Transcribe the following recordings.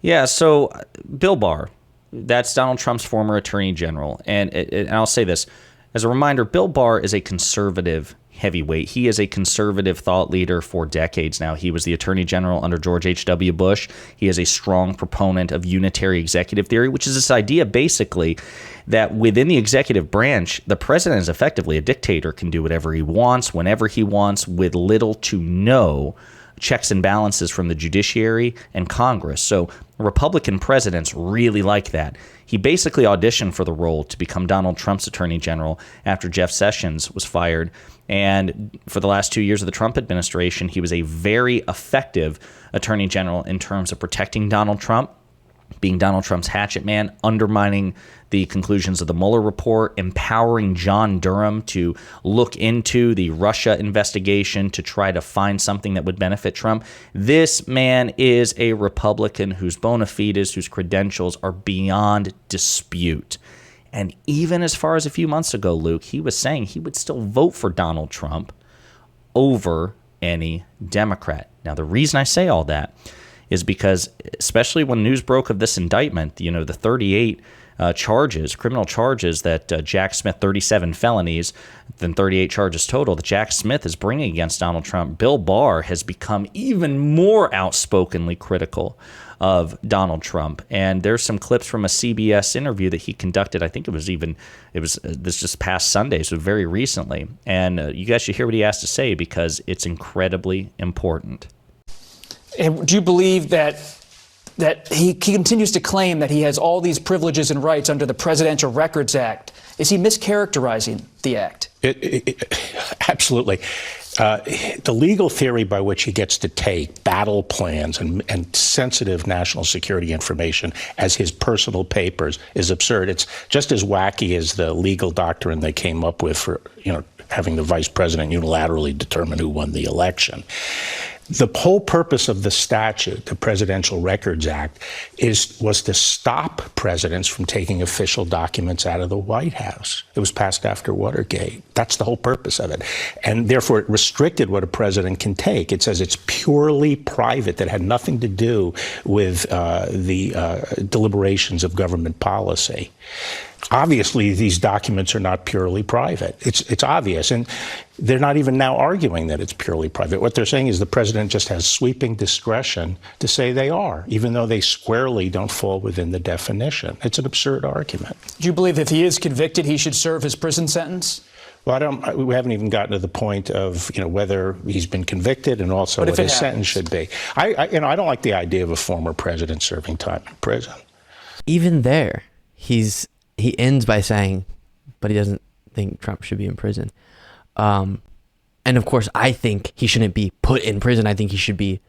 Yeah, so Bill Barr, that's Donald Trump's former attorney general. And I'll say this as a reminder, Bill Barr is a conservative heavyweight. He is a conservative thought leader for decades now. He was the attorney general under George H.W. Bush. He is a strong proponent of unitary executive theory, which is this idea basically that within the executive branch, the president is effectively a dictator, can do whatever he wants, whenever he wants, with little to no checks and balances from the judiciary and Congress. So Republican presidents really like that. He basically auditioned for the role to become Donald Trump's attorney general after Jeff Sessions was fired. And for the last 2 years of the Trump administration, he was a very effective attorney general in terms of protecting Donald Trump, being Donald Trump's hatchet man, undermining the conclusions of the Mueller report, empowering John Durham to look into the Russia investigation to try to find something that would benefit Trump. This man is a Republican whose bona fides, whose credentials are beyond dispute. And even as far as a few months ago, Luke, he was saying he would still vote for Donald Trump over any Democrat. Now, the reason I say all that is because, especially when news broke of this indictment, the 38 criminal charges that Jack Smith, 37 felonies, then 38 charges total that Jack Smith is bringing against Donald Trump, Bill Barr has become even more outspokenly critical of Donald Trump. And there's some clips from a CBS interview that he conducted. I think it was this just past Sunday, so very recently. And you guys should hear what he has to say because it's incredibly important. And do you believe that he continues to claim that he has all these privileges and rights under the Presidential Records Act? Is he mischaracterizing the act? Absolutely. The legal theory by which he gets to take battle plans and sensitive national security information as his personal papers is absurd. It's just as wacky as the legal doctrine they came up with for, having the vice president unilaterally determine who won the election. The whole purpose of the statute, the Presidential Records Act, was to stop presidents from taking official documents out of the White House. It was passed after Watergate. That's the whole purpose of it. And therefore, it restricted what a president can take. It says it's purely private, that had nothing to do with the deliberations of government policy. Obviously, these documents are not purely private. It's obvious. And they're not even now arguing that it's purely private. What they're saying is the president just has sweeping discretion to say they are, even though they squarely don't fall within the definition. It's an absurd argument. Do you believe if he is convicted, he should serve his prison sentence? Well, we haven't even gotten to the point of whether he's been convicted and also what his sentence should be. I don't like the idea of a former president serving time in prison. Even there, he ends by saying, but he doesn't think Trump should be in prison. And of course, I think he shouldn't be put in prison. I think he should be,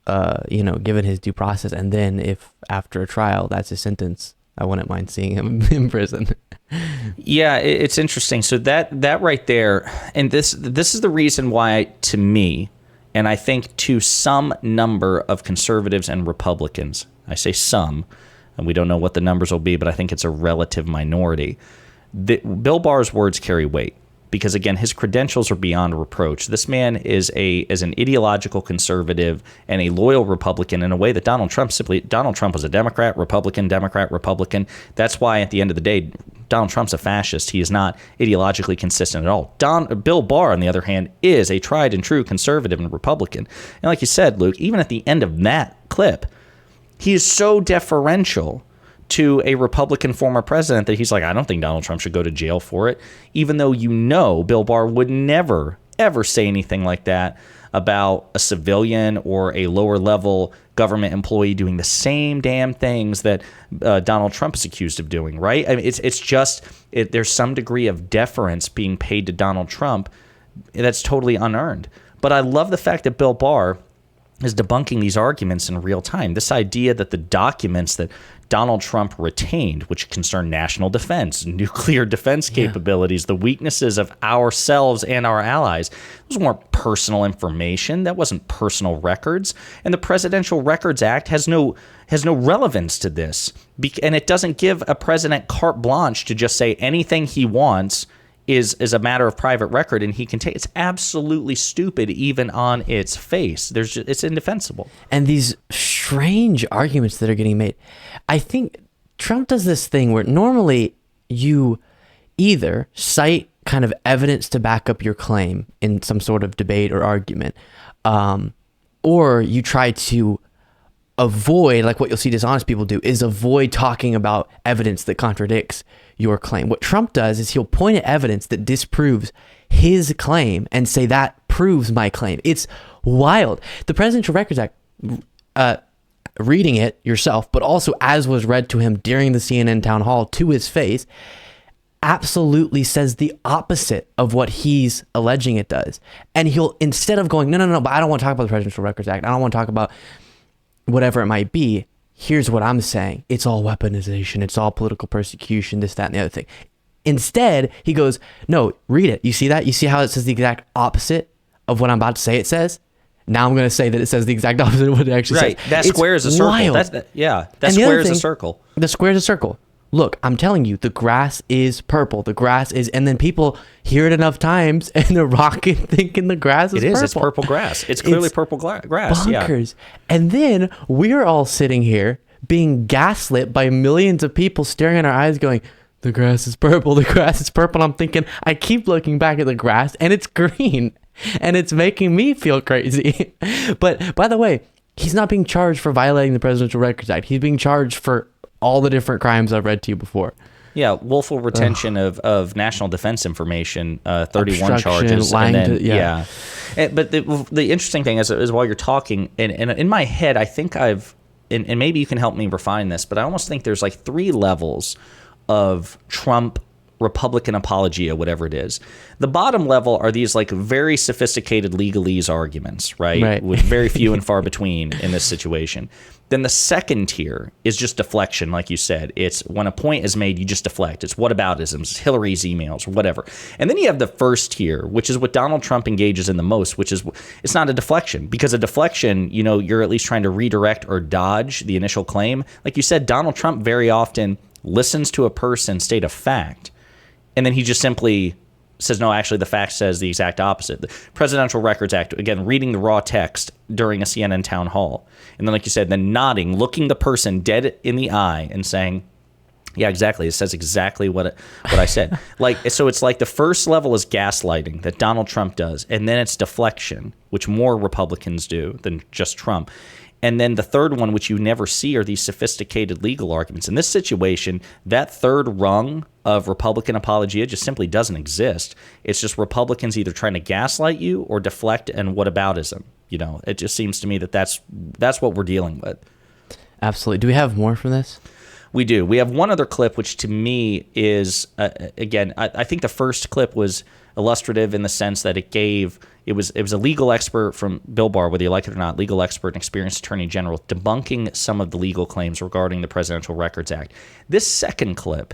given his due process. And then if after a trial, that's his sentence, I wouldn't mind seeing him in prison. Yeah, it's interesting. So that right there, and this is the reason why, to me, and I think to some number of conservatives and Republicans, I say some, and we don't know what the numbers will be, but I think it's a relative minority. Bill Barr's words carry weight because, again, his credentials are beyond reproach. This man is an ideological conservative and a loyal Republican in a way that Donald Trump was a Democrat, Republican, Democrat, Republican. That's why, at the end of the day, Donald Trump's a fascist. He is not ideologically consistent at all. Bill Barr, on the other hand, is a tried and true conservative and Republican. And like you said, Luke, even at the end of that clip, he is so deferential to a Republican former president that he's like, I don't think Donald Trump should go to jail for it, even though Bill Barr would never, ever say anything like that about a civilian or a lower-level government employee doing the same damn things that Donald Trump is accused of doing, right? I mean, there's some degree of deference being paid to Donald Trump that's totally unearned. But I love the fact that Bill Barr is debunking these arguments in real time. This idea that the documents that Donald Trump retained, which concern national defense, nuclear defense capabilities, the weaknesses of ourselves and our allies, those weren't personal information. That wasn't personal records. And the Presidential Records Act has no relevance to this. And it doesn't give a president carte blanche to just say anything he wants is a matter of private record, and he can take. It's absolutely stupid, even on its face. It's indefensible. And these strange arguments that are getting made. I think Trump does this thing where normally you either cite kind of evidence to back up your claim in some sort of debate or argument, or you try to avoid, like what you'll see dishonest people do, is avoid talking about evidence that contradicts your claim. What Trump does is he'll point at evidence that disproves his claim and say that proves my claim. It's wild. The Presidential Records Act, reading it yourself, but also as was read to him during the CNN town hall to his face, absolutely says the opposite of what he's alleging it does. And he'll, instead of going, no, but I don't want to talk about the Presidential Records Act, I don't want to talk about whatever it might be, here's what I'm saying. It's all weaponization. It's all political persecution, this, that, and the other thing. Instead, he goes, no, read it. You see that? You see how it says the exact opposite of what I'm about to say it says? Now I'm going to say that it says the exact opposite of what it actually says. Right. That square is a circle. Wild. That square is a circle. The square is a circle. Look, I'm telling you, the grass is purple. The grass is, and then people hear it enough times and they're rocking thinking the grass is purple. It is. It's purple grass. It's clearly purple grass. Bonkers. Yeah. And then we're all sitting here being gaslit by millions of people staring in our eyes going, the grass is purple. The grass is purple. And I'm thinking, I keep looking back at the grass and it's green and it's making me feel crazy. But by the way, he's not being charged for violating the Presidential Records Act. He's being charged for all the different crimes I've read to you before. Yeah, willful retention of national defense information, 31 charges. Lying and then, yeah. But the interesting thing is while you're talking, and in my head, I think I've, and maybe you can help me refine this, but I almost think there's like 3 levels of Trump Republican apologia, whatever it is. The bottom level are these like very sophisticated legalese arguments, right? With very few and far between in this situation. Then the second tier is just deflection, like you said. It's when a point is made, you just deflect. It's whataboutisms, Hillary's emails, or whatever. And then you have the first tier, which is what Donald Trump engages in the most, which is it's not a deflection. Because a deflection, you're at least trying to redirect or dodge the initial claim. Like you said, Donald Trump very often listens to a person state a fact, and then he just simply says, no, actually, the fact says the exact opposite. The Presidential Records Act, again, reading the raw text during a CNN town hall. And then, like you said, then nodding, looking the person dead in the eye and saying, yeah, exactly. It says exactly what I said. So it's like the first level is gaslighting that Donald Trump does. And then it's deflection, which more Republicans do than just Trump. And then the third one, which you never see, are these sophisticated legal arguments. In this situation, that third rung of Republican apologia just simply doesn't exist. It's just Republicans either trying to gaslight you or deflect and whataboutism. It just seems to me that that's what we're dealing with. Absolutely. Do we have more from this? We do. We have one other clip, which to me is, again, I think the first clip was illustrative in the sense that it was a legal expert from Bill Barr, whether you like it or not, legal expert and experienced attorney general, debunking some of the legal claims regarding the Presidential Records Act. This second clip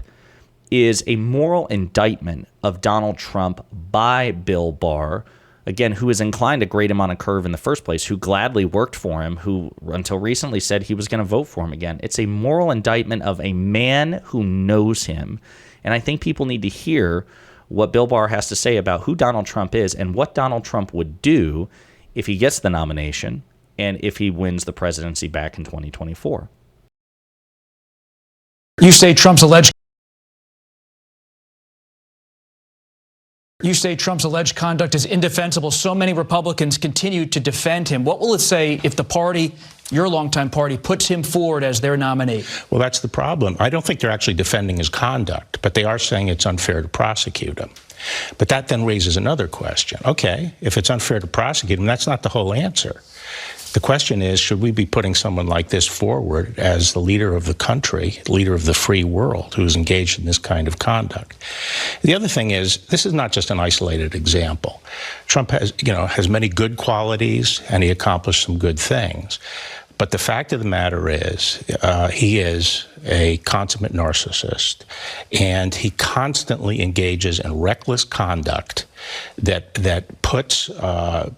is a moral indictment of Donald Trump by Bill Barr, again, who is inclined to grade him on a curve in the first place, who gladly worked for him, who until recently said he was going to vote for him again. It's a moral indictment of a man who knows him. And I think people need to hear what Bill Barr has to say about who Donald Trump is and what Donald Trump would do if he gets the nomination and if he wins the presidency back in 2024. You say Trump's alleged conduct is indefensible. So many Republicans continue to defend him. What will it say if the party, your longtime party, puts him forward as their nominee? Well, that's the problem. I don't think they're actually defending his conduct, but they are saying it's unfair to prosecute him. But that then raises another question. Okay, if it's unfair to prosecute him, that's not the whole answer. The question is, should we be putting someone like this forward as the leader of the country, leader of the free world, who's engaged in this kind of conduct? The other thing is, this is not just an isolated example. Trump has many good qualities, and he accomplished some good things. But the fact of the matter is, he is a consummate narcissist, and he constantly engages in reckless conduct that puts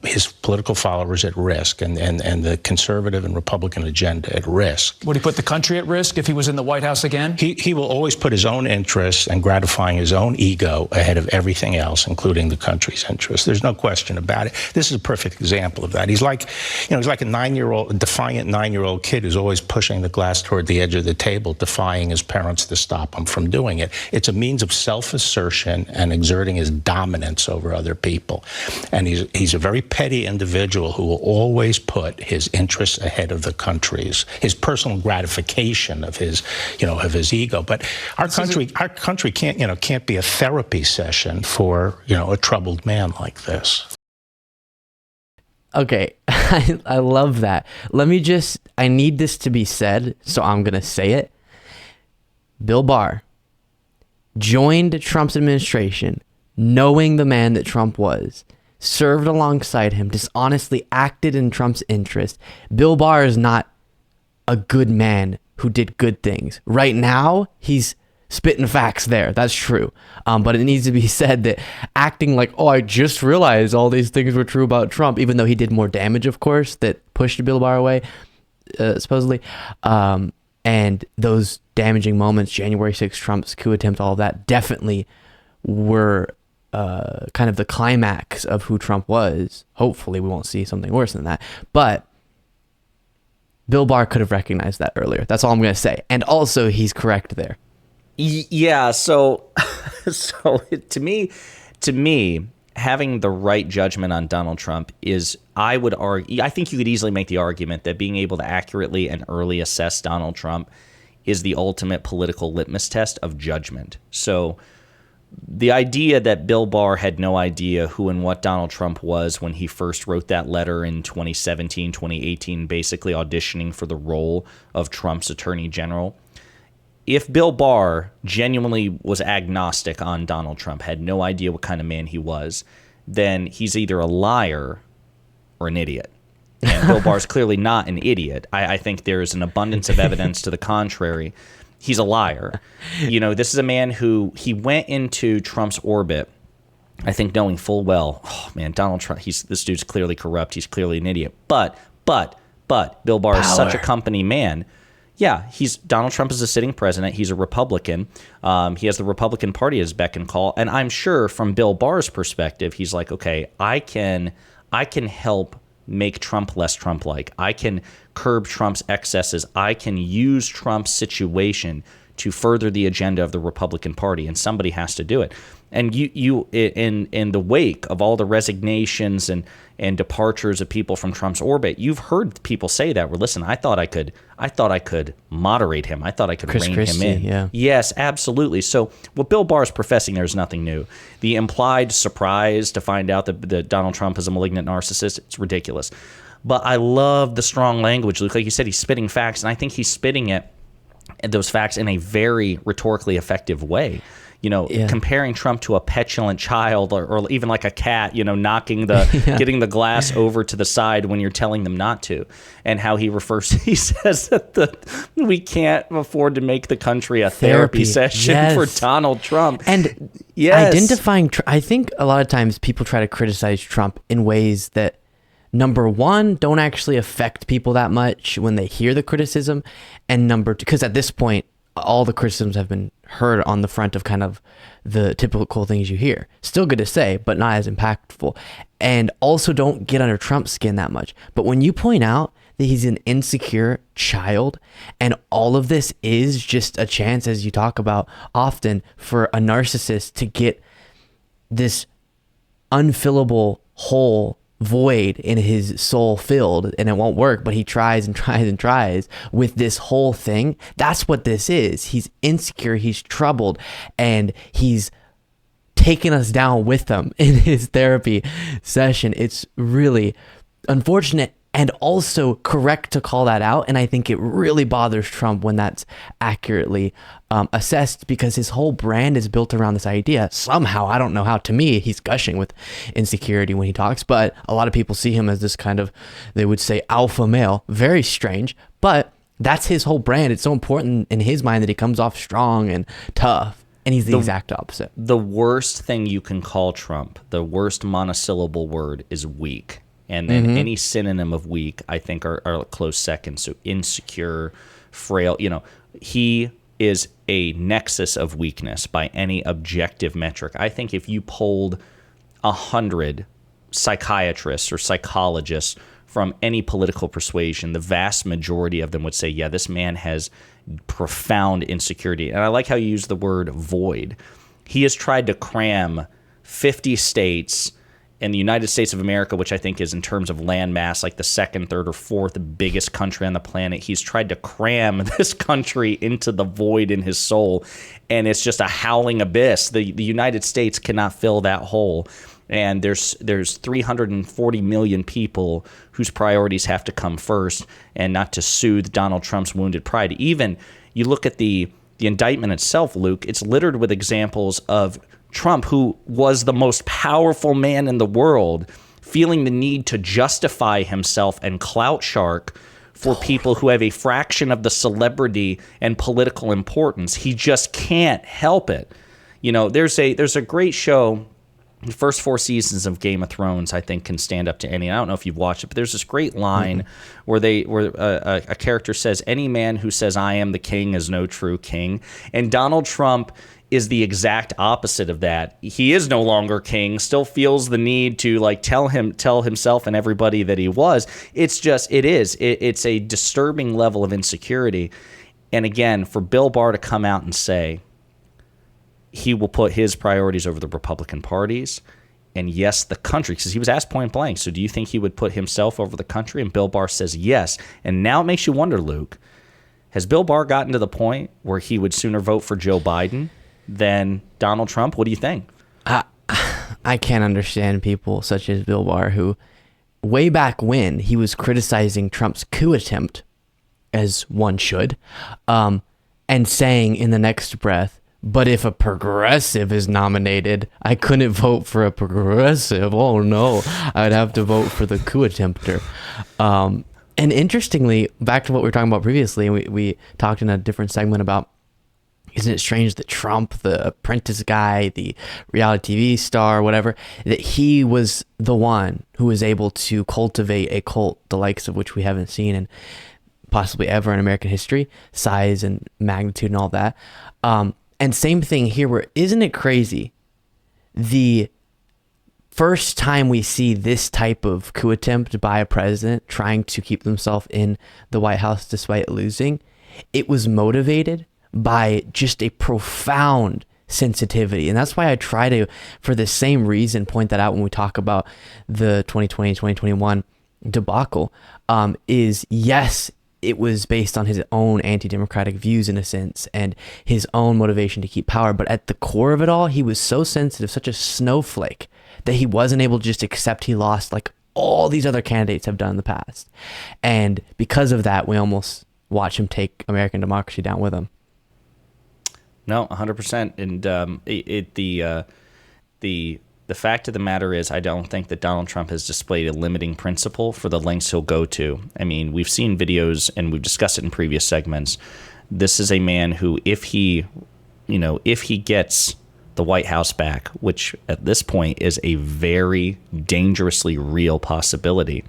his political followers at risk and the conservative and Republican agenda at risk. Would he put the country at risk if he was in the White House again? He will always put his own interests and gratifying his own ego ahead of everything else, including the country's interests. There's no question about it. This is a perfect example of that. He's like a defiant 9-year-old kid who's always pushing the glass toward the edge of the table, defying his parents to stop him from doing it. It's a means of self-assertion and exerting his dominance over other people. And he's a very petty individual who will always put his interests ahead of the country's, his personal gratification of his ego. But our country can't be a therapy session for, a troubled man like this. Okay, I love that. I need this to be said, so I'm going to say it. Bill Barr joined Trump's administration knowing the man that Trump was, served alongside him, dishonestly acted in Trump's interest. Bill Barr is not a good man who did good things. Right now, he's spitting facts there. That's true. But it needs to be said that acting like, oh, I just realized all these things were true about Trump, even though he did more damage, of course, that pushed Bill Barr away, supposedly. And those damaging moments, January 6th, Trump's coup attempt, all of that, definitely were kind of the climax of who Trump was. Hopefully we won't see something worse than that. But Bill Barr could have recognized that earlier. That's all I'm going to say. And also, he's correct there. Yeah, so to me, having the right judgment on Donald Trump is, I would argue, I think you could easily make the argument that being able to accurately and early assess Donald Trump is the ultimate political litmus test of judgment. So the idea that Bill Barr had no idea who and what Donald Trump was when he first wrote that letter in 2017, 2018, basically auditioning for the role of Trump's attorney general. If Bill Barr genuinely was agnostic on Donald Trump, had no idea what kind of man he was, then he's either a liar or an idiot. And Bill Barr's clearly not an idiot. I think there's an abundance of evidence to the contrary. He's a liar. This is a man who, he went into Trump's orbit, I think knowing full well, oh man, Donald Trump, this dude's clearly corrupt. He's clearly an idiot. But Bill Barr is such a company man. Yeah, Donald Trump is a sitting president. He's a Republican. He has the Republican Party at his beck and call. And I'm sure from Bill Barr's perspective, he's like, okay, I can help make Trump less Trump-like. I can curb Trump's excesses. I can use Trump's situation to further the agenda of the Republican Party, and somebody has to do it. And you in the wake of all the resignations and departures of people from Trump's orbit, you've heard people say that. Well, listen, I thought I could moderate him. I thought I could rein him in. Yeah. Yes, absolutely. So what Bill Barr is professing there is nothing new. The implied surprise to find out that Donald Trump is a malignant narcissist, it's ridiculous. But I love the strong language, Luke. Like you said, he's spitting facts, and I think he's spitting those facts in a very rhetorically effective way. Comparing Trump to a petulant child or even like a cat, knocking getting the glass over to the side when you're telling them not to, and how he says that we can't afford to make the country a therapy session for Donald Trump. And identifying, I think a lot of times people try to criticize Trump in ways that, number one, don't actually affect people that much when they hear the criticism, and number two, because at this point, all the criticisms have been heard on the front of kind of the typical things you hear. Still good to say, but not as impactful. And also don't get under Trump's skin that much. But when you point out that he's an insecure child, and all of this is just a chance, as you talk about often, for a narcissist to get this unfillable hole, void in his soul filled, and it won't work, but he tries and tries and tries with this whole thing. That's what this is. He's insecure, he's troubled, and he's taking us down with him in his therapy session. It's really unfortunate and also correct to call that out. And I think it really bothers Trump when that's accurately assessed, because his whole brand is built around this idea. Somehow, I don't know how, to me, he's gushing with insecurity when he talks, but a lot of people see him as this kind of, they would say, alpha male. Very strange, but that's his whole brand. It's so important in his mind that he comes off strong and tough. and he's the exact opposite. The worst thing you can call Trump, the worst monosyllable word, is weak. And then any synonym of weak, I think, are a close second. So insecure, frail. He is a nexus of weakness by any objective metric. I think if you polled 100 psychiatrists or psychologists from any political persuasion, the vast majority of them would say, yeah, this man has profound insecurity. And I like how you use the word void. He has tried to cram 50 states in the United States of America, which I think is, in terms of land mass, like the second, third, or fourth biggest country on the planet. He's tried to cram this country into the void in his soul, and it's just a howling abyss. The United States cannot fill that hole. And there's 340 million people whose priorities have to come first, and not to soothe Donald Trump's wounded pride. Even you look at the indictment itself, Luke, it's littered with examples of Trump, who was the most powerful man in the world, feeling the need to justify himself and clout shark for people who have a fraction of the celebrity and political importance. He just can't help it. There's a great show. The first 4 seasons of Game of Thrones, I think, can stand up to any. I don't know if you've watched it, but there's this great line where a character says, "Any man who says I am the king is no true king." And Donald Trump is the exact opposite of that. He is no longer king, still feels the need to tell himself and everybody that he was. It's a disturbing level of insecurity. And again, for Bill Barr to come out and say he will put his priorities over the Republican parties, and yes, the country, because he was asked point blank, so do you think he would put himself over the country? And Bill Barr says yes. And now it makes you wonder, Luke, has Bill Barr gotten to the point where he would sooner vote for Joe Biden than Donald Trump? What do you think? I can't understand people such as Bill Barr, who way back when he was criticizing Trump's coup attempt, as one should, and saying in the next breath, but if a progressive is nominated, I couldn't vote for a progressive. Oh no, I'd have to vote for the coup attempter. And interestingly, back to what we were talking about previously, and we talked in a different segment about, isn't it strange that Trump, the apprentice guy, the reality TV star, whatever, that he was the one who was able to cultivate a cult the likes of which we haven't seen in possibly ever in American history, size and magnitude and all that. And same thing here, where isn't it crazy? The first time we see this type of coup attempt by a president trying to keep themselves in the White House despite losing, it was motivated by just a profound sensitivity. And that's why I try to, for the same reason, point that out when we talk about the 2020-2021 debacle, is yes, it was based on his own anti-democratic views in a sense and his own motivation to keep power. But at the core of it all, he was so sensitive, such a snowflake, that he wasn't able to just accept he lost like all these other candidates have done in the past. And because of that, we almost watch him take American democracy down with him. No, 100%. And the fact of the matter is, I don't think that Donald Trump has displayed a limiting principle for the lengths he'll go to. I mean, we've seen videos and we've discussed it in previous segments. This is a man who, if he gets the White House back, which at this point is a very dangerously real possibility,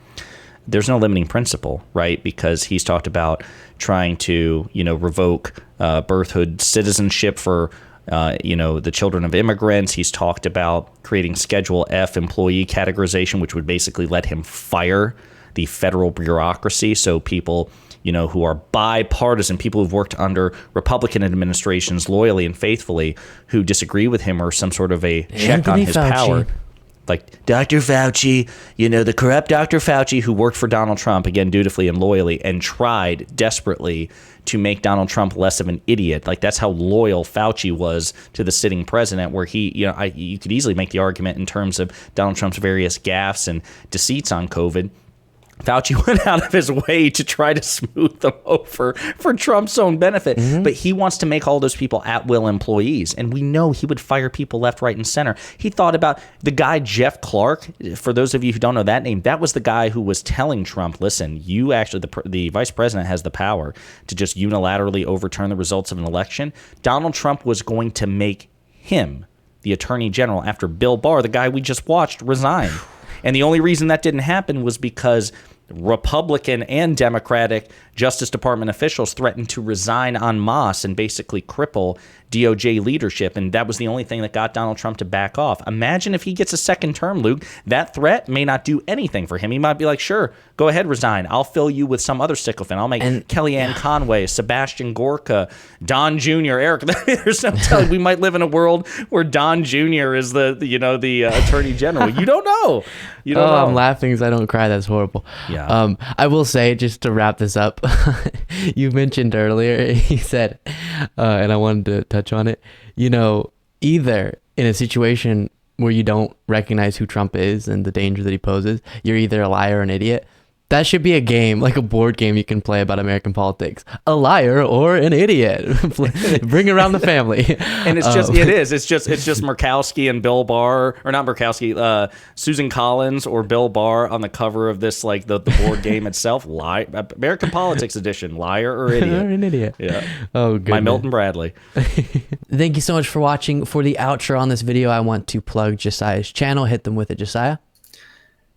there's no limiting principle, right? Because he's talked about trying to, revoke birthhood citizenship for the children of immigrants. He's talked about creating Schedule F employee categorization, which would basically let him fire the federal bureaucracy. So people, who are bipartisan, people who've worked under Republican administrations loyally and faithfully, who disagree with him, or some sort of a check on his power. Like Dr. Fauci, the corrupt Dr. Fauci, who worked for Donald Trump, again, dutifully and loyally, and tried desperately to make Donald Trump less of an idiot. Like, that's how loyal Fauci was to the sitting president, where he, you could easily make the argument in terms of Donald Trump's various gaffes and deceits on COVID. Fauci went out of his way to try to smooth them over for Trump's own benefit. But he wants to make all those people at-will employees. And we know he would fire people left, right, and center. He thought about the guy, Jeff Clark. For those of you who don't know that name, that was the guy who was telling Trump, listen, you actually, the vice president has the power to just unilaterally overturn the results of an election. Donald Trump was going to make him the attorney general after Bill Barr, the guy we just watched, resign. And the only reason that didn't happen was because Republican and Democratic Justice Department officials threatened to resign en masse and basically cripple DOJ leadership. And that was the only thing that got Donald Trump to back off. Imagine if he gets a second term, Luke. That threat may not do anything for him. He might be like, sure, go ahead, resign. I'll fill you with some other sycophant. I'll make Kellyanne Conway, Sebastian Gorka, Don Jr., Eric. There's no telling. We might live in a world where Don Jr. is the attorney general. You don't know. You don't know. I'm laughing because I don't cry. That's horrible. Yeah. I will say, just to wrap this up, you mentioned earlier, he said, and I wanted to touch on it, either in a situation where you don't recognize who Trump is and the danger that he poses, you're either a liar or an idiot. That should be a game, like a board game you can play about American politics. A liar or an idiot. Bring around the family. And it's just Murkowski and Bill Barr, or not Murkowski, Susan Collins or Bill Barr on the cover of this, like the board game itself. American Politics Edition, liar or idiot. Or an idiot. Yeah. Oh, good. By Milton Bradley. Thank you so much for watching. For the outro on this video, I want to plug Josiah's channel. Hit them with it, Josiah.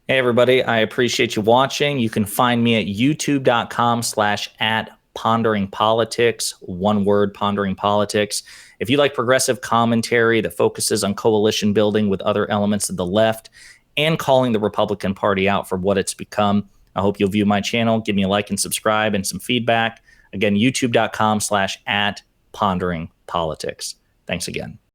Hey, everybody. I appreciate you watching. You can find me at youtube.com/@ponderingpolitics. One word, Pondering Politics. If you like progressive commentary that focuses on coalition building with other elements of the left and calling the Republican Party out for what it's become, I hope you'll view my channel. Give me a like and subscribe and some feedback. Again, youtube.com/@ponderingpolitics. Thanks again.